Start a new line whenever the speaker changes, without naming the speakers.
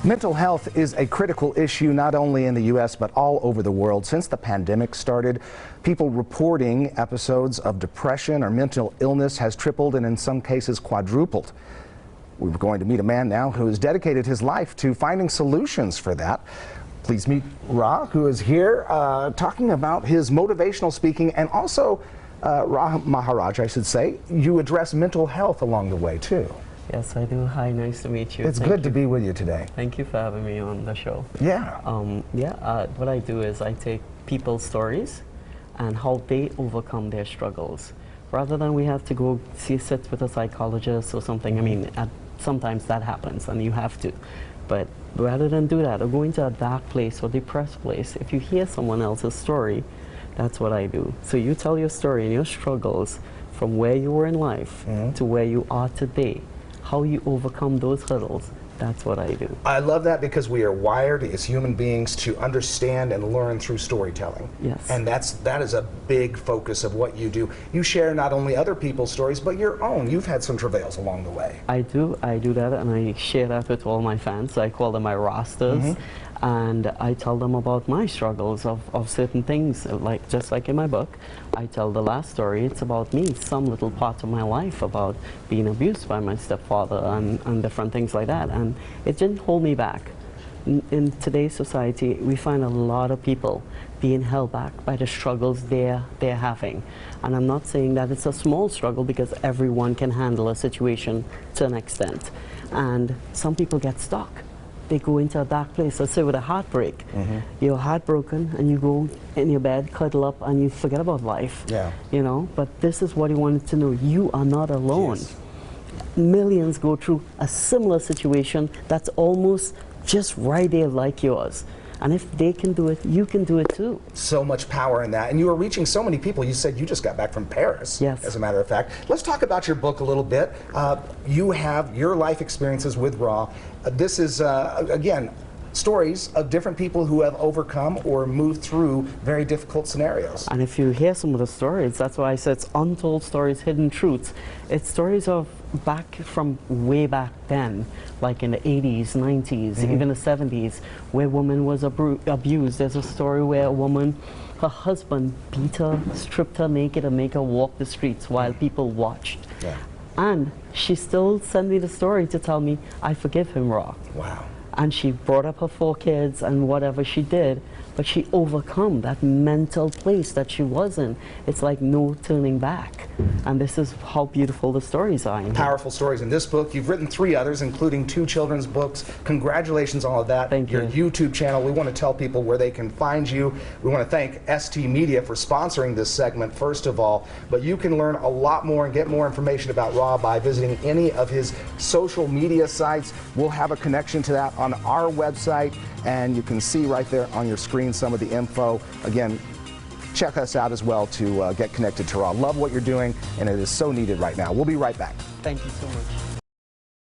Mental health is a critical issue not only in the U.S. but all over the world. Since the pandemic started, people reporting episodes of depression or mental illness has tripled and in some cases quadrupled. We're going to meet a man now who has dedicated his life to finding solutions for that. Please meet Ra, who is here talking about his motivational speaking, and also Rahul Maharaj, I should say. You address mental health along the way too.
Yes, I do. Hi, nice to meet you.
It's good to be with you today.
Thank you for having me on the show.
Yeah.
What I do is I take people's stories and how they overcome their struggles. Rather than we have to go sit with a psychologist or something, I mean, sometimes that happens and you have to. But rather than do that or go into a dark place or depressed place, if you hear someone else's story, that's what I do. So you tell your story and your struggles from where you were in life to where you are today. How you overcome those hurdles, that's what I do.
I love that because we are wired as human beings to understand and learn through storytelling.
Yes.
And that is a big focus of what you do. You share not only other people's stories, but your own. You've had some travails along the way.
I do that, and I share that with all my fans. I call them my rosters. And I tell them about my struggles of certain things, just like in my book. I tell the last story, it's about me, some little part of my life about being abused by my stepfather and different things like that. And it didn't hold me back. In today's society, we find a lot of people being held back by the struggles they're having. And I'm not saying that it's a small struggle, because everyone can handle a situation to an extent. And some people get stuck. They go into a dark place. Let's say with a heartbreak. You're heartbroken and you go in your bed, cuddle up, and you forget about life. Yeah. You know, but this is what he wanted to know. You are not alone. Yes. Millions go through a similar situation that's almost just right there like yours. And if they can do it, you can do it too. So much power in that. And you are reaching so many people. You said you just got back from Paris, yes, as a matter of fact. Let's talk about your book a little bit. You have your life experiences with Ra. This is, again, stories of different people who have overcome or moved through very difficult scenarios. And if you hear some of the stories, that's why I said it's untold stories, hidden truths. It's stories of way back then, like in the 80s, 90s, even the 70s, where woman was abused. There's a story where a woman, her husband beat her, stripped her naked, and make her walk the streets while people watched. Yeah. And she still sent me the story to tell me, I forgive him, Ra. Wow. And she brought up her 4 kids and whatever she did, but she overcome that mental place that she was in. It's like no turning back. And this is how beautiful the stories are. Powerful stories in this book. You've written 3 others, including 2 children's books. Congratulations on all of that. Thank you. Your YouTube channel, we want to tell people where they can find you. We want to thank ST Media for sponsoring this segment, first of all. But you can learn a lot more and get more information about Ra by visiting any of his social media sites. We'll have a connection to that on our website, and you can see right there on your screen some of the info. Again, check us out as well to get connected to Ra. Love what you're doing, and it is so needed right now. We'll be right back. Thank you so much.